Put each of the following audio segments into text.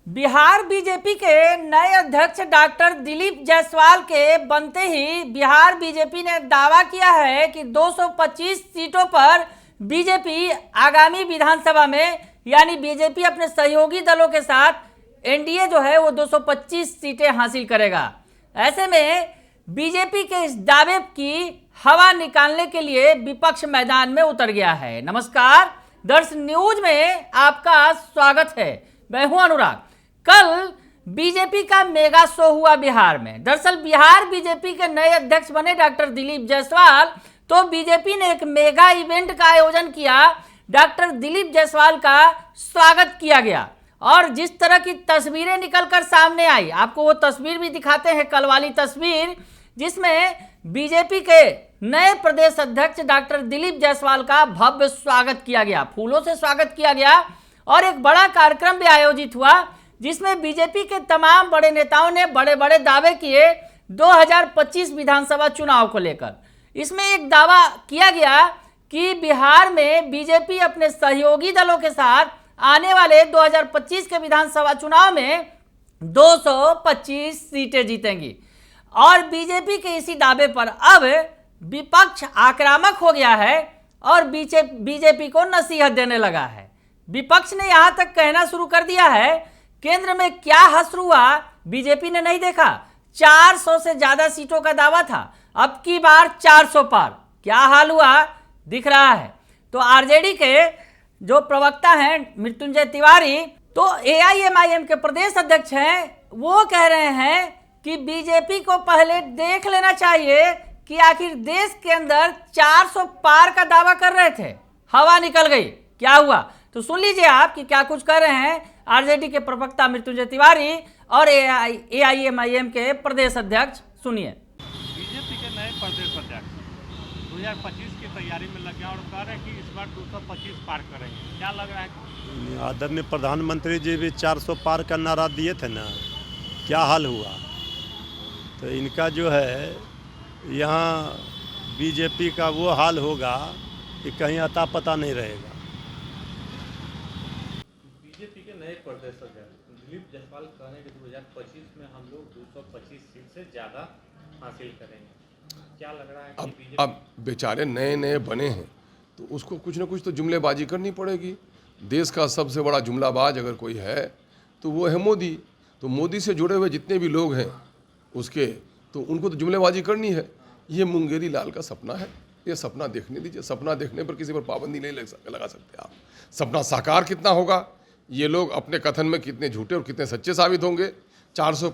Bihar BJP के नए अध्यक्ष डॉक्टर दिलीप जायसवाल के बनते ही बिहार बीजेपी ने दावा किया है कि 225 सीटों पर बीजेपी आगामी विधानसभा में यानी बीजेपी अपने सहयोगी दलों के साथ एनडीए जो है वो 225 सीटें हासिल करेगा। ऐसे में बीजेपी के इस दावे की हवा निकालने के लिए विपक्ष मैदान में उतर गया है। नमस्कार, दर्श न्यूज में आपका स्वागत है। मैं हूं अनुराग। कल बीजेपी का मेगा शो हुआ बिहार में। दरअसल बिहार बीजेपी के नए अध्यक्ष बने डॉक्टर दिलीप जायसवाल, तो बीजेपी ने एक मेगा इवेंट का आयोजन किया। डॉक्टर दिलीप जायसवाल का स्वागत किया गया और जिस तरह की तस्वीरें निकलकर सामने आई, आपको वो तस्वीर भी दिखाते हैं, कल वाली तस्वीर जिसमें बीजेपी के नए प्रदेश अध्यक्ष डॉक्टर दिलीप जायसवाल का भव्य स्वागत किया गया, फूलों से स्वागत किया गया और एक बड़ा कार्यक्रम भी आयोजित हुआ जिसमें बीजेपी के तमाम बड़े नेताओं ने बड़े बड़े दावे किए 2025 विधानसभा चुनाव को लेकर। इसमें एक दावा किया गया कि बिहार में बीजेपी अपने सहयोगी दलों के साथ आने वाले 2025 के विधानसभा चुनाव में 225 सीटें जीतेंगी और बीजेपी के इसी दावे पर अब विपक्ष आक्रामक हो गया है और बीजेपी को नसीहत देने लगा है। विपक्ष ने यहां तक कहना शुरू कर दिया है, केंद्र में क्या हश्र हुआ बीजेपी ने नहीं देखा। 400 से ज्यादा सीटों का दावा था, अब की बार 400 पार। क्या हाल हुआ दिख रहा है। तो आरजेडी के जो प्रवक्ता हैं मृत्युंजय तिवारी, तो एआईएमआईएम के प्रदेश अध्यक्ष हैं, वो कह रहे हैं कि बीजेपी को पहले देख लेना चाहिए कि आखिर देश के अंदर 400 पार का दावा कर रहे थे, हवा निकल गई, क्या हुआ। तो सुन लीजिए आप कि क्या कुछ कर रहे हैं आरजेडी के प्रवक्ता मृत्युंजय तिवारी और एआईएमआईएम के प्रदेश अध्यक्ष। सुनिए। बीजेपी के नए प्रदेश अध्यक्ष 2025 की तैयारी में लगे और कह रहे हैं कि इस बार 225 पार करेंगे, क्या लग रहा है। आदरणीय प्रधानमंत्री जी भी 400 पार का नारा दिए थे ना, क्या हाल हुआ। तो इनका जो है यहाँ बीजेपी का वो हाल होगा कि कहीं अता पता नहीं रहेगा। बीजेपी के नए प्रदेश अध्यक्ष दिलीप जायसवाल कह रहे हैं कि 2025 में हम लोग 225 सीट से ज़्यादा हासिल करेंगे, क्या लग रहा है। अब बेचारे नए नए बने हैं तो उसको कुछ ना कुछ तो जुमलेबाजी करनी पड़ेगी। देश का सबसे बड़ा जुमलाबाज अगर कोई है तो वो है मोदी। तो मोदी से जुड़े हुए जितने भी लोग हैं उसके, तो उनको तो जुमलेबाजी करनी है। ये मुंगेरी लाल का सपना है, ये सपना देखने दीजिए। सपना देखने पर किसी पर पाबंदी नहीं लगा सकते आप। सपना साकार कितना होगा, ये लोग अपने कथन में कितने झूठे और कितने सच्चे साबित होंगे। 400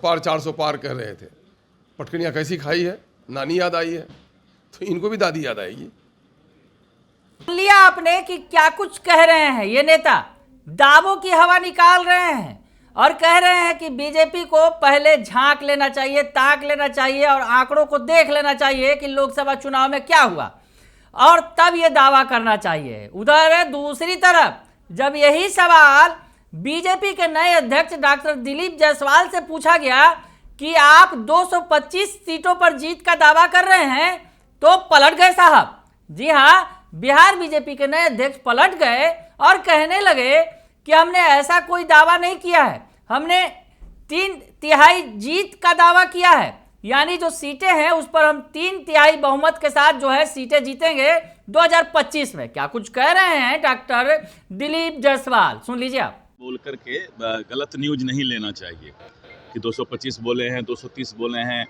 पार कह रहे थे, पटकनियाँ कैसी खाई है, नानी याद आई है, तो इनको भी दादी याद आएगी। लिया आपने कि क्या कुछ कह रहे हैं ये नेता, दावों की हवा निकाल रहे हैं और कह रहे हैं कि बीजेपी को पहले झांक लेना चाहिए, ताक लेना चाहिए और आंकड़ों को देख लेना चाहिए कि लोकसभा चुनाव में क्या हुआ और तब ये दावा करना चाहिए। उधर दूसरी तरफ जब यही सवाल बीजेपी के नए अध्यक्ष डॉक्टर दिलीप जायसवाल से पूछा गया कि आप 225 सीटों पर जीत का दावा कर रहे हैं, तो पलट गए साहब। जी हाँ, बिहार बीजेपी के नए अध्यक्ष पलट गए और कहने लगे कि हमने ऐसा कोई दावा नहीं किया है, हमने 3/3 जीत का दावा किया है, यानी जो सीटें हैं उस पर हम 3/3 बहुमत के साथ जो है सीटें जीतेंगे 2025 में। क्या कुछ कह रहे हैं डॉक्टर दिलीप जायसवाल, सुन लीजिए आप। बोल करके गलत न्यूज नहीं लेना चाहिए कि 225 बोले हैं, 230 बोले हैं,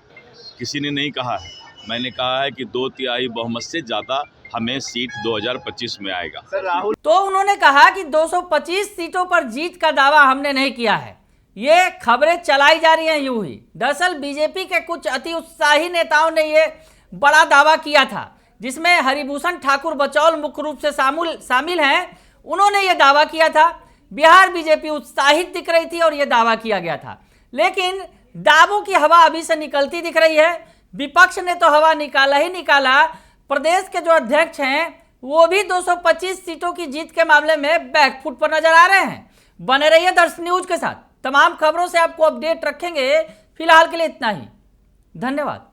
किसी ने नहीं कहा है। मैंने कहा है कि 2/3 बहुमत से ज़्यादा हमें सीट 2025 में आएगा। सर राहुल, तो उन्होंने कहा कि 225 सीटों पर जीत का दावा हमने नहीं किया है। ये खबरें चलाई जा रही हैं यूं ही। दरअसल बीजेपी के कुछ अति उत्साही नेताओं ने ये बड़ा दावा किया था जिसमें हरिभूषण ठाकुर बचौल मुख्य रूप से शामिल हैं। उन्होंने ये दावा किया था, बिहार बीजेपी उत्साहित दिख रही थी और ये दावा किया गया था, लेकिन दावों की हवा अभी से निकलती दिख रही है। विपक्ष ने तो हवा निकाला ही निकाला। प्रदेश के जो अध्यक्ष हैं वो भी 225 सीटों की जीत के मामले में बैकफुट पर नजर आ रहे हैं। बने रहिए दर्श न्यूज के साथ, तमाम खबरों से आपको अपडेट रखेंगे। फिलहाल के लिए इतना ही, धन्यवाद।